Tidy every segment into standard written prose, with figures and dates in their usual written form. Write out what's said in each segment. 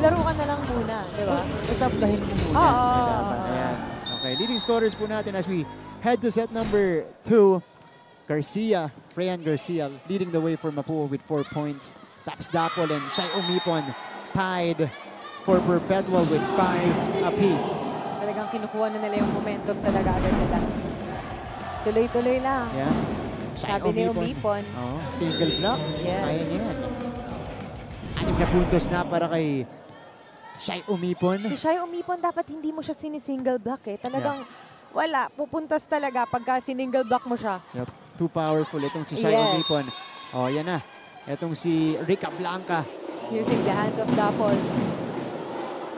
maglaro ka na lang muna, di ba? Tatablahin mo muna. Ayan. Okay, leading scorers po natin as we head to set number 2. Garcia, Freyan Garcia, leading the way for Mapua with 4 points. Taps Dapol and Shai Umipon tied for Perpetual with 5 apiece. Talagang kinukuha na nila yung momentum talaga agad nila. Tuloy-tuloy lang. Yeah. Sabi ni Umipon. Oh, single block. Yes. Kaya niya yan. 6 na puntos na para kay Shai Umipon. Si Shai Umipon dapat hindi mo siya sini-single block eh. Talagang wala. Pupuntas talaga pagka single block mo siya. Yep. Too powerful. Itong si Shai Umipon. Oh, yan na. Itong si Rica Blanca. Using the hands of Dapol.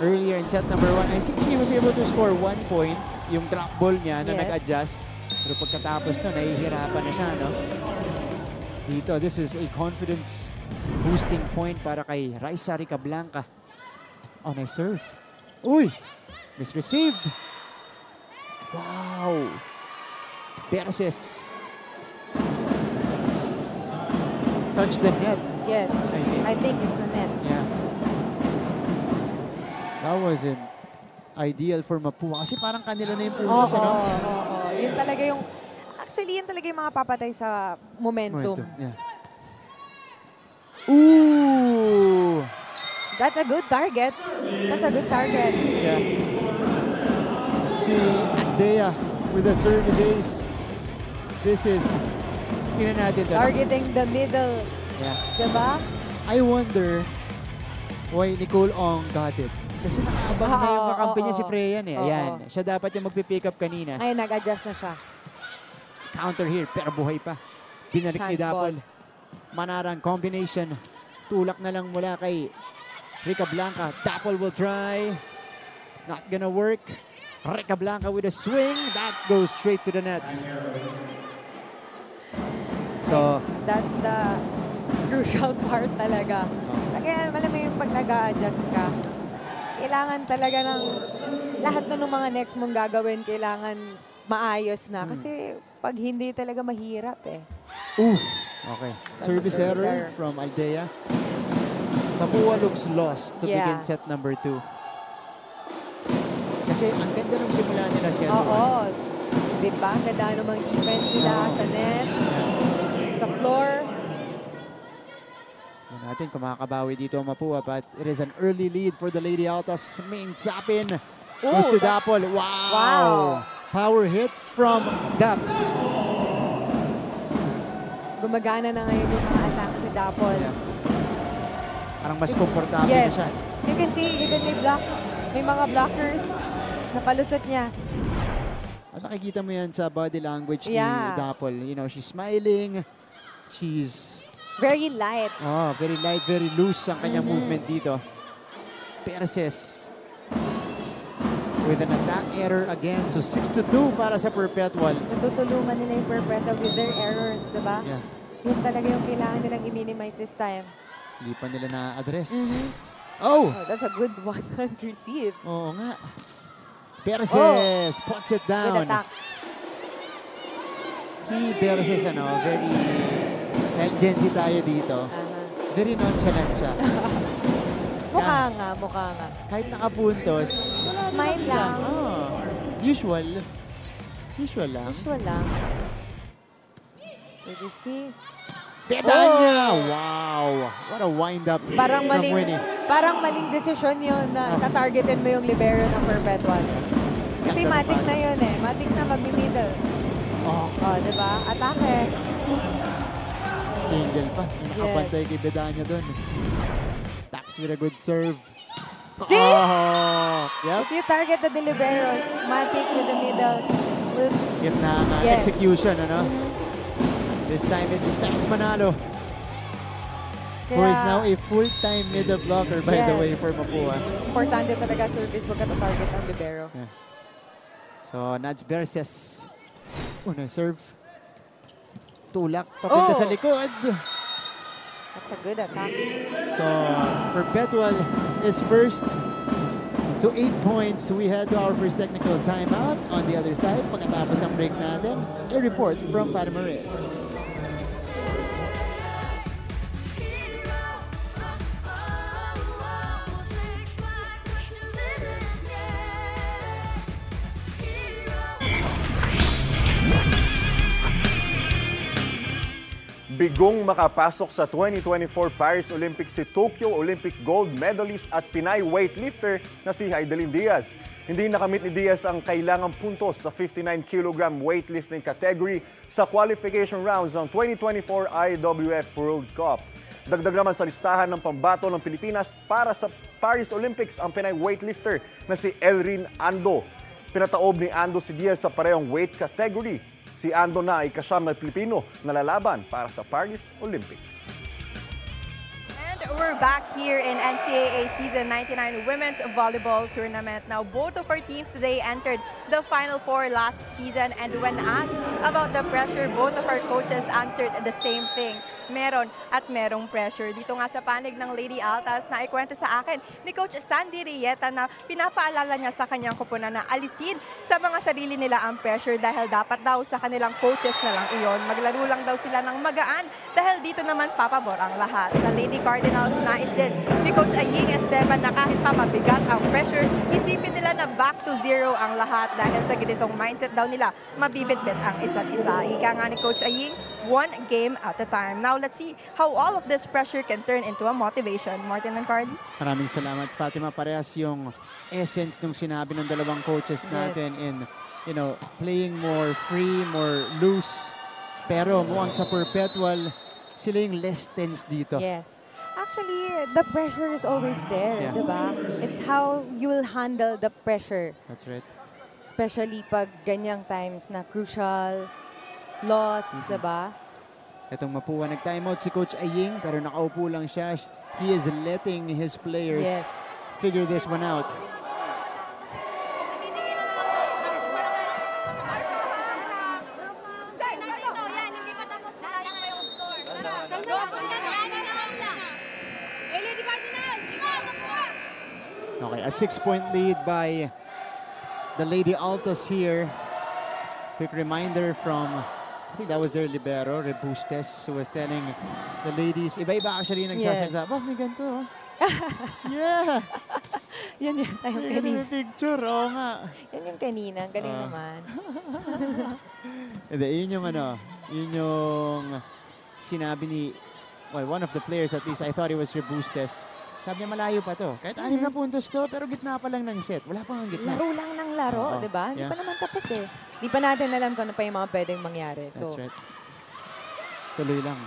Earlier in set number 1, I think she was able to score 1 point. Yung drop ball niya na nag-adjust. Pero pagkatapos na, nahihirapan na siya, no? Dito, this is a confidence boosting point para kay Raisa Rica Blanca. Oh, nice serve. Uy! Misreceived. Wow! Perses. Touch the net. Yes, I think it's a net. Yeah. That wasn't ideal for Mapua kasi parang kanila na yung puntos, ano? Yun talaga yung, actually, yun talaga yung mga papatay sa momentum. Yeah. Ooh! That's a good target. That's a good target. Yeah. Si Aldea with a service ace. This is, tingnan natin ito. Targeting the middle. Yeah. Diba? I wonder why Nicole Ong got it. Kasi nakaabang na yung kakampi niya si Freyan eh. Ayan. Siya dapat yung magpipick up kanina. Ay, nag-adjust na siya. Counter here, pero buhay pa. Binalik ni Dapol. Manarang combination. Tulak na lang mula kay Rica Blanca. Dapol will try. Not gonna work. Rica Blanca with a swing. That goes straight to the net. So, that's the crucial part talaga. Kaya alam mo yung pag nag-a-adjust ka, kailangan talaga ng lahat ng mga next mong gagawin, kailangan maayos na. Kasi pag hindi talaga mahirap eh. Ooh. Okay. Service error from Aldea. Mapua looks lost to begin set number 2. Kasi ang ganda ng simula nila set 1. Oo. Diba? Ang ganda namang defense nila sa net, sa floor. Natin kung makakabawi dito ang Mapua, but it is an early lead for the Lady Altas. Main sapin goes to Dapol. Wow! Power hit from Daps. Gumagana na ngayon yung mga attacks ni Dapol. Yeah. Parang mas komportable na siya. You can see, even may mga blockers na palusot niya. At nakikita mo yan sa body language ni Dapol. You know, she's smiling. She's very light. Oh, very light, very loose ang kanyang movement dito. Perses with an attack error again. So 6-2 para sa Perpetual. Natutulungan nila yung Perpetual with their errors, diba? Yeah. Yun talaga yung kailangan nilang i-minimize this time. Hindi pa nila na-address. Oh! That's a good one-hand receive. Oo nga. Perses puts it down. Good attack. Si Perses, very Gen Z tayo dito. Very nonchalant siya. Mukha nga. Kahit nakapuntos, smile lang. Usual lang. Did you see? Pedanya! Wow! What a wind-up from Winnie. Parang maling desisyon yun na tatargetin mo yung libero ng Perpetual. Kasi matik na yun eh. Matik na mag-middle. Diba? Atake. Single pa. Nakapantay kay Pedanya doon. Taps with a good serve. See? Yep. If you target the liberos, matik with the middles. Gitna nga execution, ano? This time it's Tank Manalo, who is now a full-time middle blocker, by the way, for Mapua. Importante talaga service, wag ka target ang libero. Yeah. So, Nads Berses. Una serve. Tulak, papunta sa likod. That's a good attack. So, Perpetual is first to 8 points. We head to our first technical timeout. On the other side, pagkatapos ang break natin, a report from Fatima Reyes. Bigong makapasok sa 2024 Paris Olympics si Tokyo Olympic gold medalist at Pinay weightlifter na si Heidelin Diaz. Hindi nakamit ni Diaz ang kailangang puntos sa 59 kg weightlifting category sa qualification rounds ng 2024 IWF World Cup. Dagdag naman sa listahan ng pambato ng Pilipinas para sa Paris Olympics ang Pinay weightlifter na si Elrin Ando. Pinataob ni Ando si Diaz sa parehong weight category. Si Ando na ay kasyam na Pilipino na lalaban para sa Paris Olympics. And we're back here in NCAA Season 99 Women's Volleyball Tournament. Now, both of our teams today entered the Final Four last season, and when asked about the pressure, both of our coaches answered the same thing. Meron at merong pressure. Dito nga sa panig ng Lady Altas na ikwento sa akin ni Coach Sandy Rieta na pinapaalala niya sa kanyang kupunan na alisin sa mga sarili nila ang pressure dahil dapat daw sa kanilang coaches na lang iyon. Maglaro lang daw sila ng magaan dahil dito naman papabor ang lahat. Sa Lady Cardinals, nais din ni Coach Aying Esteban na kahit pa mabigat ang pressure, isipin nila na back to zero ang lahat dahil sa ganitong mindset daw nila, mabibitbit ang isa't isa. Ika nga ni Coach Aying, one game at a time. Now, let's see how all of this pressure can turn into a motivation. Martin and Carly? Maraming salamat, Fatima. Parehas yung essence nung sinabi ng dalawang coaches natin in, playing more free, more loose. Pero mukhang sa perpetual, sila yung less tense dito. Yes. Actually, the pressure is always there, Yeah. diba? It's how you will handle the pressure. That's right. Especially pag ganyang times na crucial, lost, diba? Itong Mapua, nag-timeout si Coach Aying pero nakaupo lang siya. He is letting his players figure this one out. Okay, a 6-point lead by the Lady Altas here. Quick reminder from, I think that was their libero, Rebustes, who was telling the ladies, iba-iba actually nagsasalita, may ganito. Oh. Yeah! Yan yung tayo May kanina. ganun picture, oo nga. Yan yung kanina. Ang galing naman. Hindi, yun yung sinabi ni, one of the players at least, I thought it was Rebustes. Sabi niya, malayo pa to. Kahit 6 na puntos to, pero gitna pa lang ng set. Wala pang ang gitna. Laro lang ng laro, Oo. di ba? Hindi Yeah. pa naman tapos eh. Hindi pa natin alam kung ano pa yung mga pwedeng mangyari. So, That's right. Tuloy lang.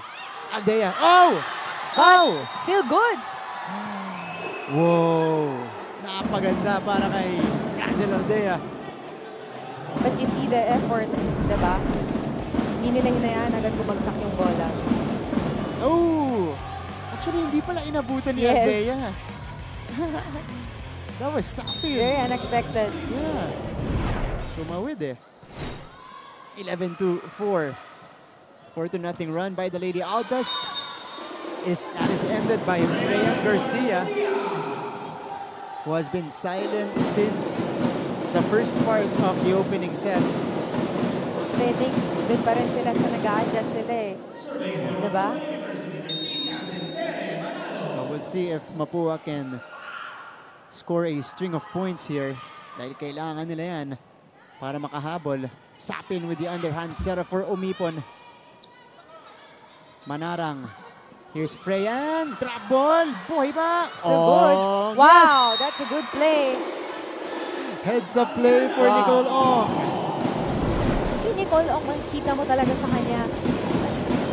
Aldea. Oh! Oh! still good. Wow! Napaganda para kay Hazel Aldea. But you see the effort, di ba? Hindi nila hinayaan agad bumagsak yung bola. Oh! Actually, hindi pala inabutan ni Yes. Aldea. That was something. Very unexpected. Yeah. Tumawid eh. 11-4. 4-0 run by the Lady Altas. That is ended by Freya Garcia, who has been silent since the first part of the opening set. Pwedeng, doon pa rin sila sa nag-a-adjust sila eh. Di ba? So we'll see if Mapua can score a string of points here. Dahil kailangan nila yan para makahabol. Sapin with the underhand setup for Umipon. Manarang. Here's Freyan. Trap ball. Buhay ba? Still good. Wow, that's a good play. Heads up play for Wow. Nicole Ong. Si Nicole, kita mo talaga sa kanya.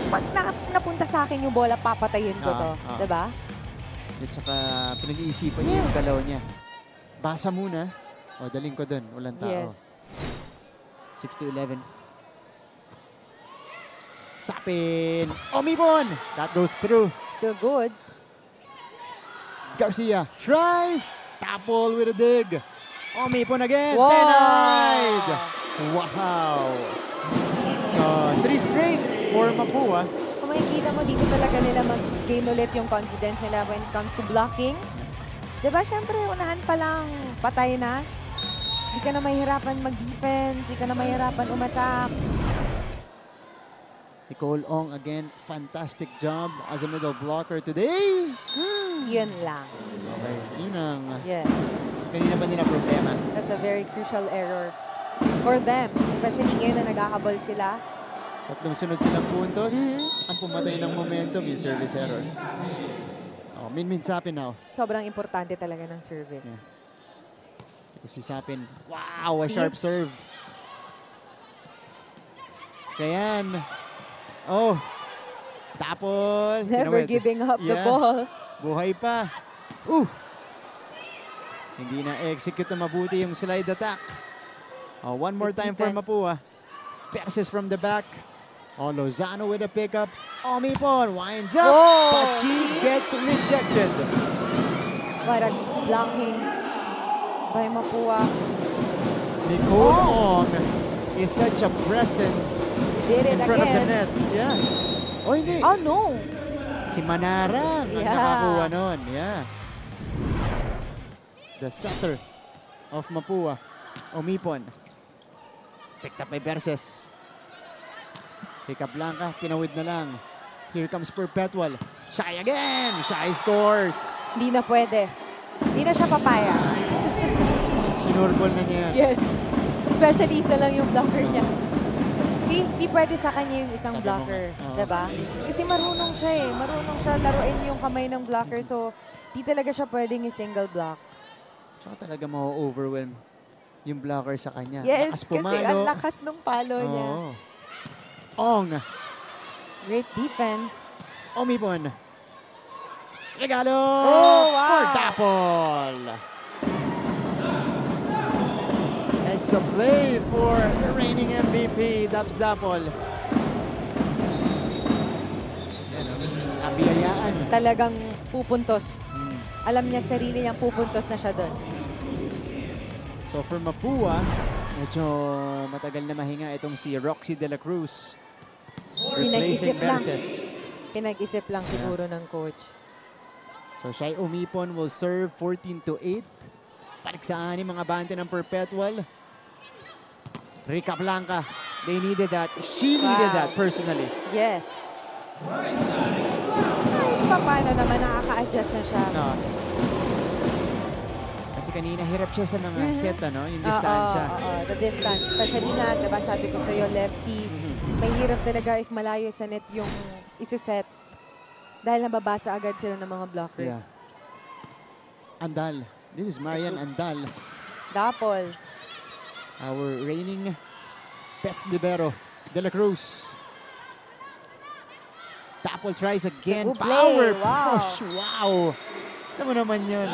Pag napunta sa akin yung bola, papatayin ko to. Di ba? At saka pinag-iisipan niya yung galaw niya. Basa muna. O, daling ko dun. Walang tao. Yes. 6-11. Sapin. Omibon. That goes through. Still good. Garcia tries. Tapol with a dig. Omipon again. Wow. Denied. Wow. So, 3 straight for Mapua. Kung makikita mo, dito talaga nila mag-gain ulit yung confidence nila when it comes to blocking. Diba, syempre, unahan pa lang, patay na. Hindi ka na mahirapan mag-defense, hindi ka na mahirapan umattack. Nicole Ong again, fantastic job as a middle blocker today. Yun lang. Okay, yun ang Yes, kanina pa nila problema. that's a very crucial error for them. Especially ngayon na naghahabol sila. Tatlong sunod silang puntos. Ang pumatay ng momentum, yung service error. Oh, Min Sapin now. Sobrang importante talaga ng service. Yeah. Ito si Sapin. Wow, a See? sharp serve. Ayan. Oh. Tapol. Never Tinawid. giving up the Yeah. ball. Buhay pa. Hindi na execute na mabuti yung slide attack. Oh, one more Good time for defense. Mapua. Persis from the back. Oh, Lozano with a pickup. Omipon winds up, Oh, but she gets rejected. What a blocking by Mapua. Nicole Ong is such a presence Did it in front of the again. net. Yeah. Oh, hindi. Oh, no. Si Manarang ang Yeah. nakakuha nun. Yeah. The setter of Mapua. Omipon. Picked up by Perses. Pick up Blanca. Tinawid na lang. Here comes Perpetual. Shy again. Shy scores. Hindi na pwede. Hindi na siya papaya. Sinurbol na niya yan. Yes. Especially isa lang yung blocker niya. See, hindi pwede sa kanya yung isang Sabi mo blocker. nga, oo. Diba? Kasi marunong siya eh. Marunong siya laruin yung kamay ng blocker. So, di talaga siya pwedeng i-single block. Tsaka talaga ma-overwhelm yung blocker sa kanya. Yes, Lakas kasi pumalo. ang lakas ng palo niya. Oo. Ong. Great defense. Omipon. Regalo Oh, wow. for Dapol. It's a play for the reigning MVP, Daps Dapol. Kabiyayaan. Talagang pupuntos. Alam niya sarili niyang pupuntos na siya doon. So for Mapua, medyo matagal na mahinga itong si Roxy De La Cruz. Replacing Pinag-isip lang. Verses. Pinag-isip lang siguro ng coach. So Shai Omipon will serve 14-8. Parik sa anim mga bante ng Perpetual. Rica Blanca, they needed that. She needed Wow. that personally. Yes. Ay, paano naman nakaka-adjust na siya. No. Kasi kanina hirap siya sa mga set, ano, yung distansya. Oo, the distance. Especially na, diba sabi ko sa'yo, lefty. Mahirap talaga if malayo sa net yung isi-set. Dahil nababasa agad sila ng mga blockers. Yeah. Andal. This is Marian Andal, Dapol. our reigning best libero, De La Cruz. Dapol tries again. Uble, Power wow. push. Wow. Tama naman yun.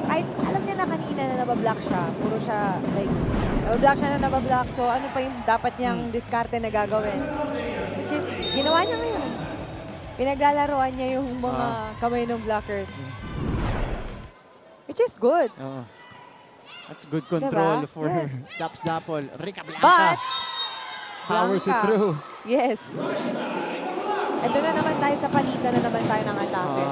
Kahit alam niya na kanina na nabablock siya. Puro siya, like, nabablock siya na nabablock. So, ano pa yung dapat niyang diskarte na gagawin? Which is, ginawa niya ngayon. Pinaglalaroan niya yung mga kamay ng blockers. Which is good. Oo. That's good control Diba? for Yes. Daps Dapol. Rica Blanca. But, powers it Blanca. through. Yes. Ito na naman tayo sa palitan na naman tayo ng atake.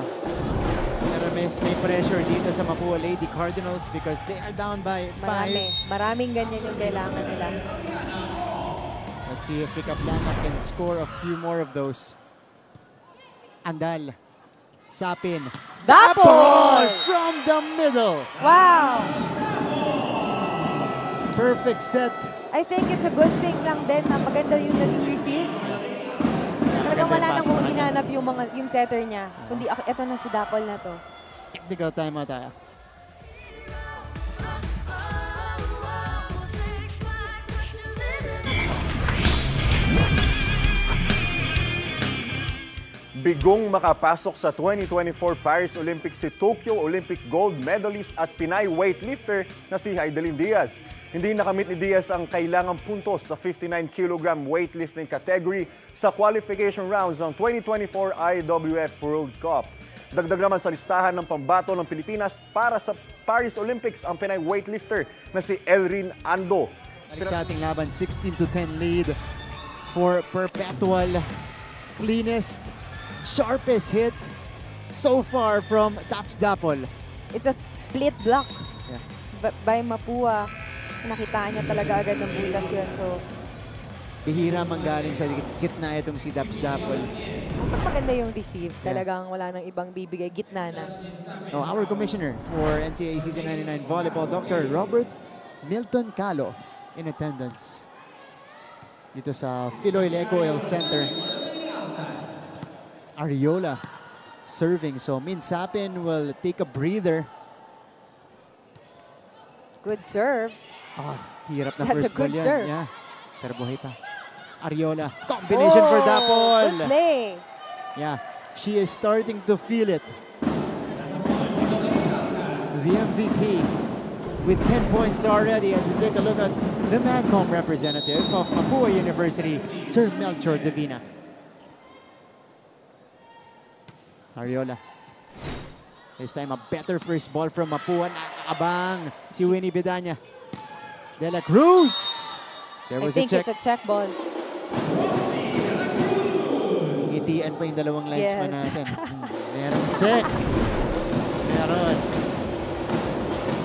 Pero may pressure dito sa Mapua Lady Cardinals because they are down by 5. Maraming ganyan yung kailangan nila. Let's see if Rica Blanca can score a few more of those. Andal. Sapin. Dapol! From the middle. Wow! Perfect set. I think it's a good thing lang din na maganda yung naging receive. Talagang wala nang kung hinanap yung setter niya. Kundi eto na si Dapol na to. Technical timeout tayo. Bigong makapasok sa 2024 Paris Olympics si Tokyo Olympic gold medalist at Pinay weightlifter na si Heidelin Diaz. Hindi nakamit ni Diaz ang kailangang puntos sa 59 kg weightlifting category sa qualification rounds ng 2024 IWF World Cup. Dagdag naman sa listahan ng pambato ng Pilipinas para sa Paris Olympics ang Pinay weightlifter na si Elrin Ando. Sa ating laban, 16-10 lead for Perpetual. Cleanest, sharpest hit so far from Daps Dapol. It's a split block Yeah. by Mapua. Nakita niya talaga agad ng butas yun. So, Bihira manggaling sa gitna itong si Daps Dapol. pag maganda yung receive, talagang wala nang ibang bibigay. Gitna na. Oh, our commissioner for NCAA Season 99 Volleyball, Dr. Robert Milton Calo, in attendance. dito sa Philoyle Eco-Oil Center. Ariola serving. So Minsapin will take a breather. Good serve. Hirap na That's a first ball good yan. serve. Yeah. Pero buhay pa. Ariola. Combination for Dapol. Good play. Yeah. She is starting to feel it. The MVP with 10 points already as we take a look at the Mancom representative of Mapua University, Sir Melchor Divina. Ariola. This time a better first ball from Mapua. Nakakabang si Winnie Bedanya. De La Cruz. There I was a think check. it's a check ball. Ngitian pa yung dalawang linesman Yes. natin. Meron check. Meron.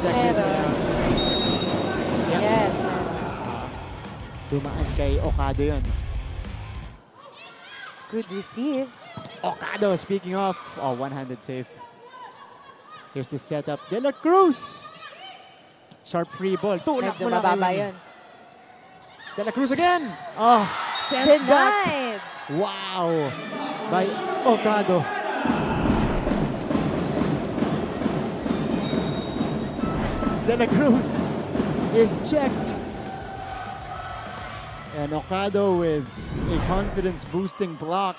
Check this one Meron. out. Yep. Yes. Dumaan kay Okado yun. Good receive. Okado, speaking of, one-handed save. Here's the setup. De La Cruz. Sharp free ball. Tulak Medyo mo lang kay mababa Winnie. yun. De La Cruz again. Sent back. Denied. Wow. By Okado. De La Cruz is checked. And Okado with a confidence-boosting block.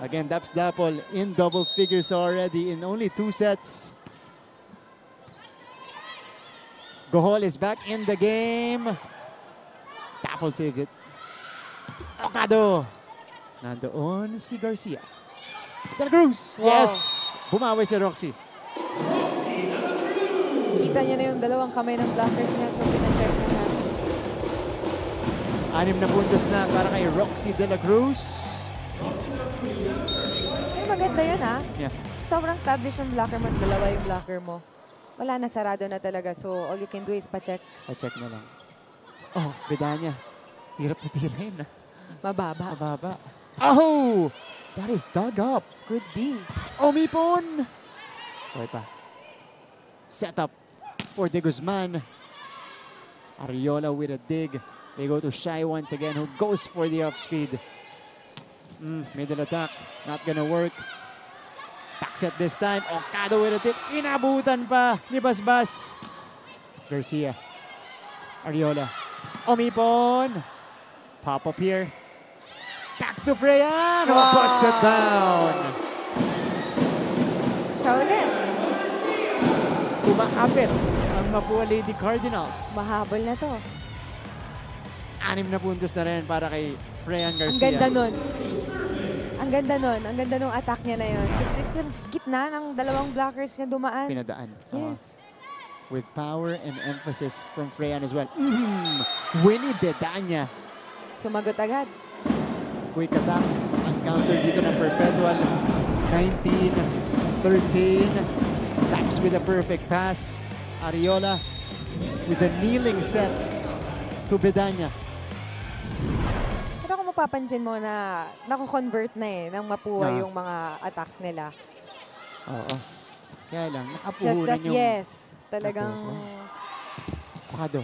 Again, Daps Dapol in double figures already in only 2 sets. Gohol is back in the game. Dapol saves it. Okado. Nandoon si Garcia. De La Cruz. Wow. Yes. Bumawi si Roxy. Kita niya na yung dalawang kamay ng blockers niya, so pina-check na natin. 6 na puntos na para kay Roxy De La Cruz. Ay, maganda yun ha. Yeah. Sobrang established yung blocker mo, dalawa yung blocker mo. Wala na, sarado na talaga. So, all you can do is pa-check. Pa-check na lang. Bedanya. Hirap na tirahin. Mababa. Mababa. Oh! That is dug up. Good D. Omipon! Okay pa. Set up for De Guzman. Ariola with a dig. They go to Shai once again, who goes for the off-speed. Middle attack. Not gonna work. Back set this time. Okado with a tip. Inabutan pa ni Basbas. Garcia. Ariola. Omipon. Pop up here. Back to Freyan. Puts it down. Siya ulit. Kumakapit ang Mapua Lady Cardinals. Mahabol na to. 6 na puntos na rin para kay Freyan Ang Garcia. ganda nun. Ang ganda nun. Ang ganda nung attack niya na yun. Kasi sa gitna ng dalawang blockers niya dumaan. Pinadaan. Yes. With power and emphasis from Freyan as well. Winnie Bedanya. Sumagot agad. Quick attack. Ang counter dito ng Perpetual. 19-13. Taps with a perfect pass. Ariola with a kneeling set to Bedanya. Pero kung mapapansin mo na naku-convert na ng Mapua Na. yung mga attacks nila. Oo. Kaya lang, Just nakapuhunan that, yung yes. Talagang Okado.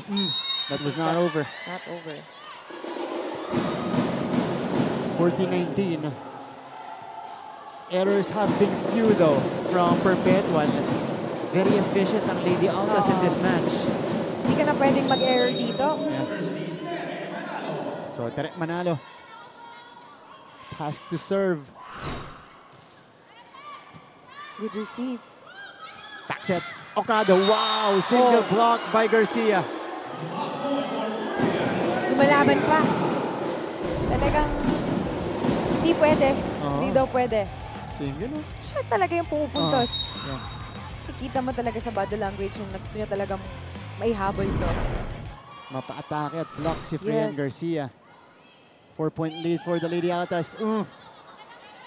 That was not over. not over. 14-19. Errors have been few though from Perpetual. Very efficient ang Lady Altas in this match. Hindi ka na pwedeng mag-error dito. So, Terek Manalo. Task to serve. Good receive. Back set. Okado. Wow! Single block by Garcia. Lumalaban pa. Talagang hindi pwede. Hindi daw pwede. Single, no? Siya talaga yung pumupuntos. Yeah. Nakikita mo talaga sa body language yung gusto niya talagang maihabol to. Mapa-atake at block si Freyan Yes. Garcia. 4-point lead for the Lady Altas.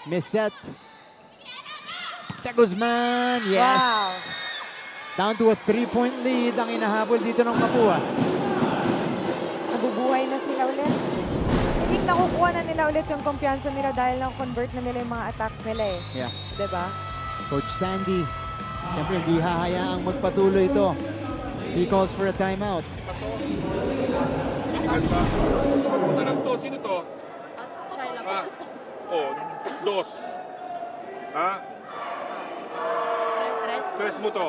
Miss set. De Guzman. Yes. Wow. Down to a 3-point lead ang inahabol dito ng Mapua. Nabubuhay na sila ulit. I think nakukuha na nila ulit yung kumpiyansa nila dahil na-convert na nila yung mga attacks nila eh. Yeah. Diba? Coach Sandy, siyempre hindi hahayaang magpatuloy ito. He calls for a timeout. Punta lang to. Sino to? Ah, oh, dos. Ha? Tres mo to.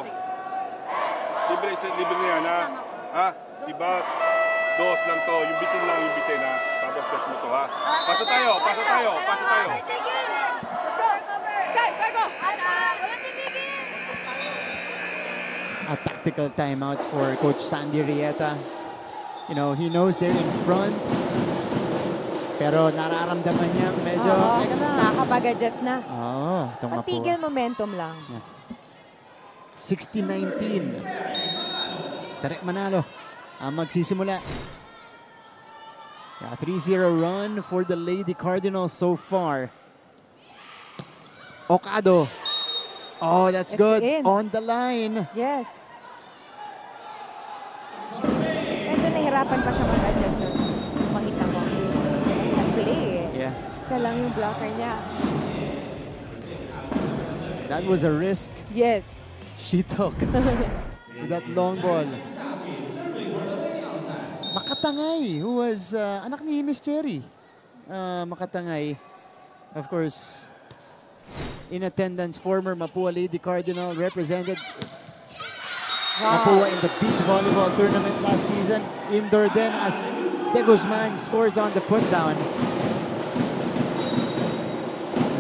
Libre na yan, ha? Ha? Si Bat. Dos lang to. Yung bitin lang yung bitin, ha? Tapos tres mo to, ha? Pasa tayo, pasa tayo, pasa tayo. A tactical timeout for Coach Sandy Rieta. You know, he knows they're in front. Pero nararamdaman niya medyo, teka na. Nakakapag-adjust na. Oo, itong Mapua. Patigil momentum lang. 60-19. Tarek Manalo ang magsisimula. Yeah, 3-0 run for the Lady Cardinals so far. Okado. Oh, that's It's good. in. On the line. Yes. Medyo nahirapan pa siya mag-adjust nun. Makita mo. Nag-play eh. Yeah, Isa lang yung blocker niya. that was a risk Yes. she took with that long ball. Makatangay, who was anak ni Miss Cherry. Makatangay, of course, in attendance, former Mapua Lady Cardinal, represented Mapua in the beach volleyball tournament last season. Indoor then as De Guzman scores on the put down.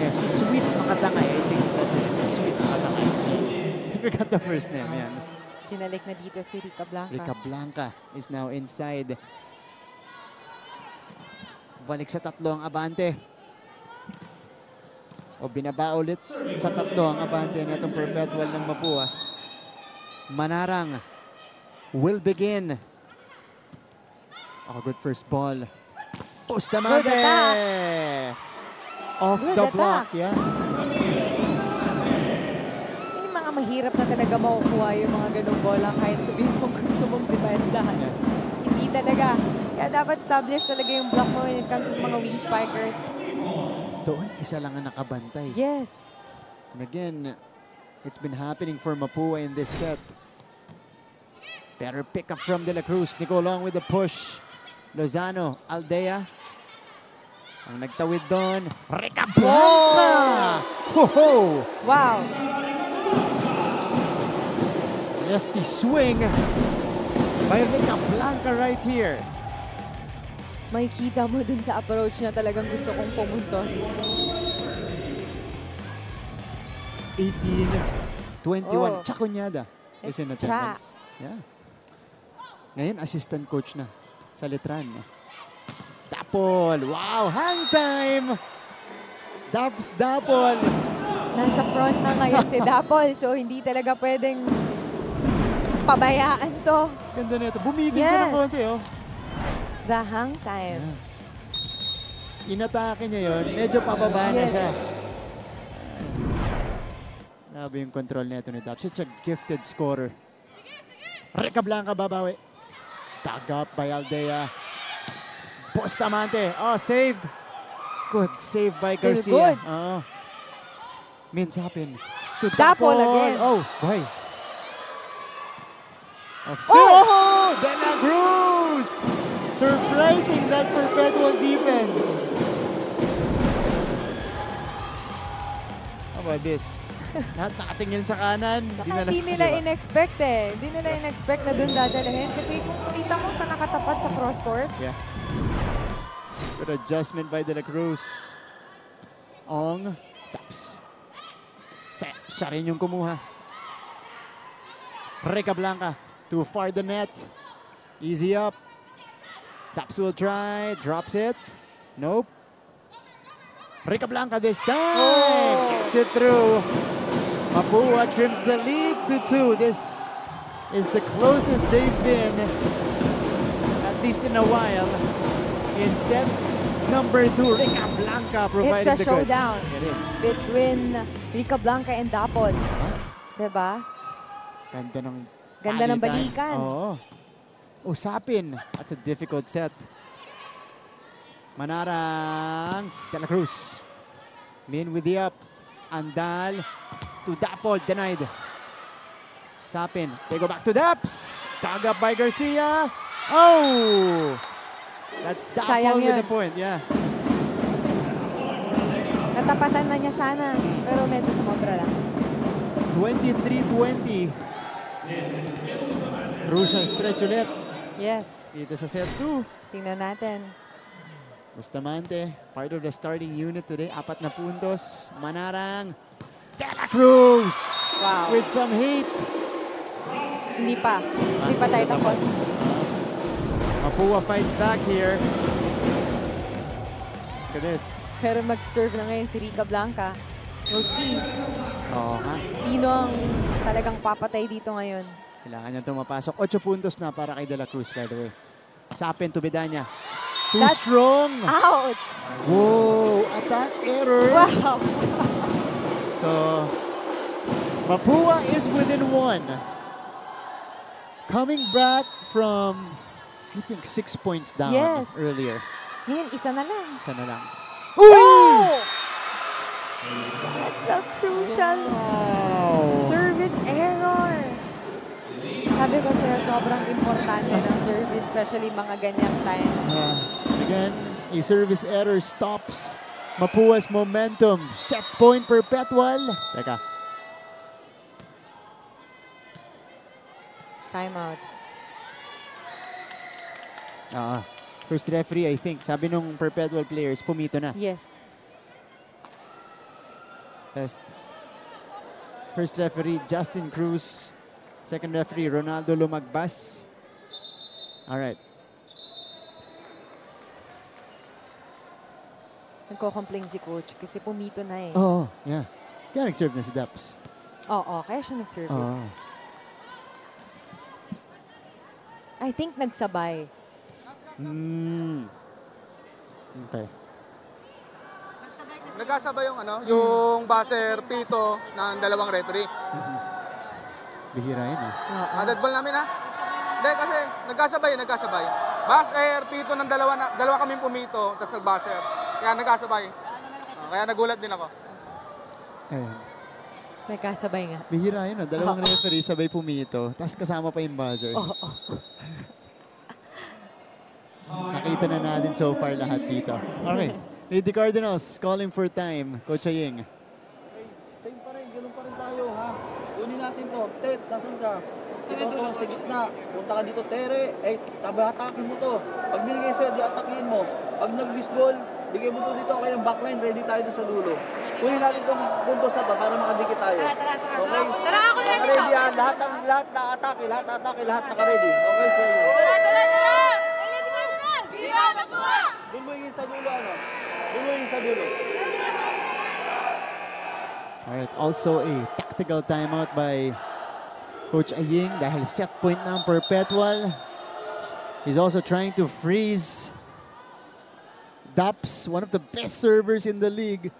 Yeah, si Sweet Makatangay, I think that's it. Sweet Makatangay. I forgot the first name, yan. Pinalik na dito si Rica Blanca. Rica Blanca is now inside. Balik sa tatlo ang abante. O binaba ulit sa tatlo ang abante na itong perpetual ng Mapua. Manarang will begin. Oh, good first ball. Bustamante! Good attack. Off Good the attack. block, yeah. Yung mga mahirap na talaga makukuha yung mga ganung bola kahit sabihin mo gusto mong depensahan. Yeah. Hindi talaga. Kaya dapat establish talaga yung block mo when it comes to mga wing spikers. Doon, isa lang ang nakabantay. Yes. And again, it's been happening for Mapua in this set. Better pick up from De La Cruz. Nico Long with the push. Lozano, Aldea. Ang nagtawid doon. Rica Blanca! Ho-ho! Wow. Lefty swing by Rica Blanca right here. Makikita mo dun sa approach na talagang gusto kong pumuntos. 18-21. Oh. Chacunyada is in It's attendance. Yeah. Ngayon, assistant coach na sa Letran. Dapol. Wow, hang time! Daps Dapol. Nasa front na ngayon si Dapol, so hindi talaga pwedeng pabayaan to. Ganda na ito. Bumigil siya ng Yes. konti, oh. The hang time. Inatake niya yun. Medyo pababa na Yes. siya. Grabe yung control nito ni Daps. Such a gifted scorer. Rica Blanca babawi. Tag up by Aldea. Bustamante. Oh, saved. Good save by Still Garcia. good. Means happen. To Dapol Dapol. again. Oh, why? Off spin. Oh! Oh! De La Cruz! Surprising that perpetual defense. How about this? Lahat nakatingin sa kanan. Saka dinala hindi sa nila kaliwa. in-expect eh. Hindi nila in-expect na doon dadalhin. Kasi kung kita mo sa nakatapat sa cross-court, Yeah. Good adjustment by De La Cruz. Ong. Taps. Siya rin yung kumuha. Rica Blanca. Too far the net. Easy up. Taps will try. Drops it. Nope. Rica Blanca this time. Gets it through. Mapua trims the lead to 2. This is the closest they've been, at least in a while, in set number 2. Rica Blanca providing it's a the goods. showdown It is. between Rica Blanca and Dapol. Diba? Ganda ng Ganda ng palitan. balikan. Oo. Usapin. That's a difficult set. Manarang. De La Cruz. Min with the up. Andal. To Dapol. Denied. Sapin, they go back to Daps. Tag up by Garcia. Oh! That's Dapol with the point, yeah. Natapatan na niya sana, pero medyo sumobra lang. 23-20. Crucial stretch ulit. Yes. Dito sa set 2. Tingnan natin. Bustamante, part of the starting unit today. 4 na puntos. Manarang. De La Cruz! Wow. With some heat. Hindi pa. Hindi pa tayo tapos. Mapua fights back here. Look at this. Pero mag-serve na ngayon si Rica Blanca. We'll see. Oo nga. Sino ang talagang papatay dito ngayon? Kailangan niya tumapasok. 8 puntos na para kay De La Cruz, by the way. Sapin to Bedanya. Too That's strong. Out! Whoa! Attack error. Wow! So, Mapua is within 1. Coming back from, I think, 6 points down Yes. earlier. Ngayon, isa na lang. Sana lang. Oh! That's a crucial Wow! service error. Sabi ko sa'yo, sobrang importante ng service, especially mga ganyang times. Again, a service error stops Mapua's momentum. Set point perpetual. Teka. Timeout. First referee, I think. Sabi nung perpetual players, pumito na. Yes. Yes. First referee, Justin Cruz. Second referee, Ronaldo Lumagbas. All right. Nagko-complain si coach kasi pumito na eh. Oh, yeah. Kaya nag-serve na si Daps. Oo, kaya siya nag-service. Oh. I think nagsabay. Okay. Nagkasabay yung yung buzzer pito ng dalawang referee. Bihira yun eh. Dead ball namin Hindi kasi nagkasabay. Buzzer pito ng dalawa kaming pumito tapos nag-buzzer. Kaya nagkasabay. Kaya nagulat din ako. Ayan. Nagkasabay nga. Bihira yun. Dalawang referee sabay pumito. Tapos kasama pa yung buzzer. Nakita na natin so far lahat dito. Okay. Lady Cardinals calling for time. Coach Aying. Same pa rin, ganun pa rin tayo, ha? Kunin natin to. Ted, nasan ka? Ito to, sa gitna. Punta ka dito, Tere. Hatakin mo to. Pag binigay sa'yo, di atakin mo. Pag nag-miss ball, bigay mo to dito kayang backline. Ready tayo doon sa dulo. Kunin natin tong puntos na to para makadikit tayo. Okay? Tara, ako na dito. Naka-ready yan. Lahat na atake, lahat naka-ready. Okay, sir. Tara! Viva Mapua! Doon mo yung sa dulo, Doon mo yung sa dulo. Alright, also a tactical timeout by Coach Aying dahil set point ng Perpetual. He's also trying to freeze Daps, one of the best servers in the league.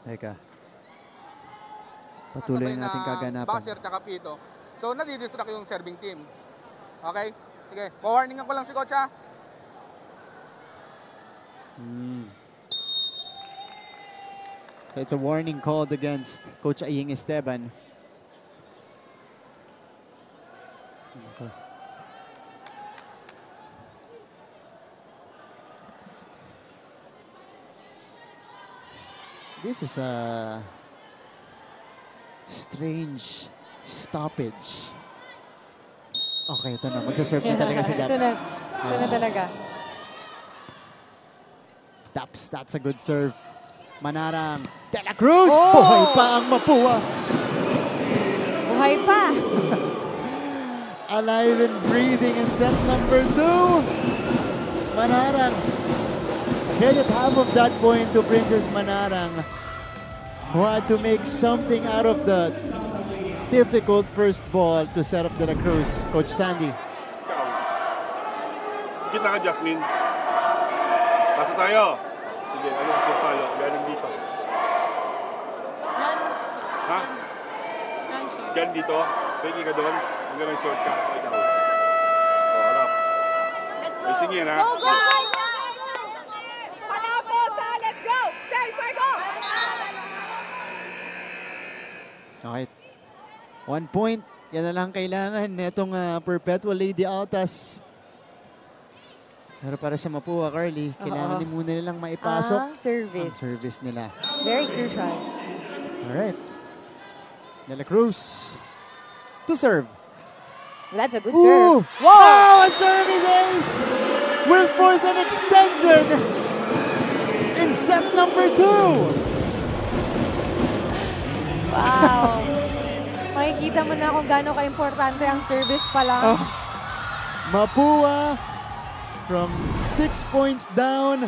Teka. Patuloy Kasabay natin na kaganapan. Buzzer tsaka pito. So nadidistract yung serving team. Okay? Sige, pa-warningan ko lang si coach So it's a warning called against Coach Aying Esteban. Okay. This is a strange stoppage. Okay, ito na. Magsaserve na talaga si Daps. Ito na talaga. Daps, that's a good serve. Manarang, De La Cruz! Oh! Buhay pa ang Mapua! Buhay pa! Alive and breathing in set number 2. Manarang. Credit half of that point to Princess Manarang, who had to make something out of the difficult first ball to set up De La Cruz. Coach Sandy. Kita ka, Jasmine. Pasa tayo. Sige, ano ang surpalo? Galing dito. Ha? Galing dito? Pwede ka doon? Ang ganang short ka. Ikaw. O, harap. Let's go! Racing yan, ha? Go, go! Let's go! Say, go! 1 point. Yan na lang kailangan netong Perpetual Lady Altas. Pero para sa Mapua, Carly, kailangan din muna nilang maipasok Ang service. ang service nila. Very crucial. Alright. De La Cruz to serve. That's a good Ooh! serve. Whoa! A service ace will force an extension in set number 2. Wow. Makikita mo na kung gaano ka-importante ang service pa lang. Mapua from 6 points down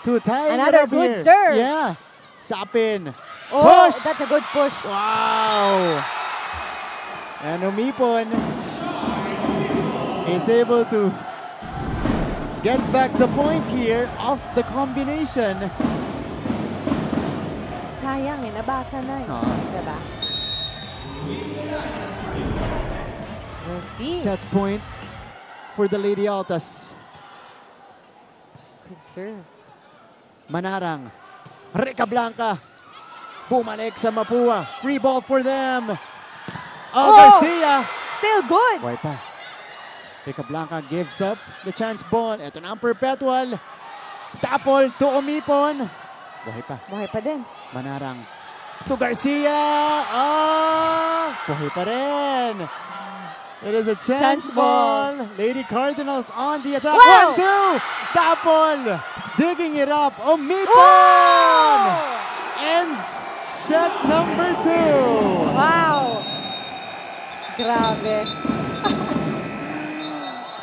to tying it Another up good here. serve. Yeah. Sapin. Oh, Push! that's a good push. Wow! And Umipon is able to get back the point here off the combination. Sayang eh, nabasa na eh. Diba? We'll see. Set point for the Lady Altas. Good serve. Manarang. Rica Blanca. Bumalik sa Mapua. Free ball for them. Garcia. Still good. Buhay pa. Rica Blanca gives up the chance ball. Ito na ang Perpetual. Tapol to Umipon. Buhay pa. Buhay pa din. Manarang to Garcia. Buhay pa rin. It is a chance ball. Lady Cardinals on the attack. Wow! 1-2. Tapol digging it up. Umipon ends set number 2. Wow. Grabe.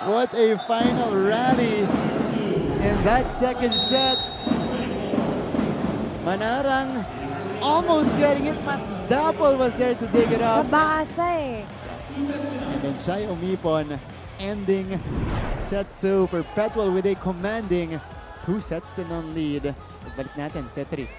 What a final rally in that second set. Manarang almost getting it, but Dapol was there to dig it up. Nabasa eh. And then Shai Umipon ending set 2. Perpetual with a commanding 2-0 lead. Balik natin, set 3.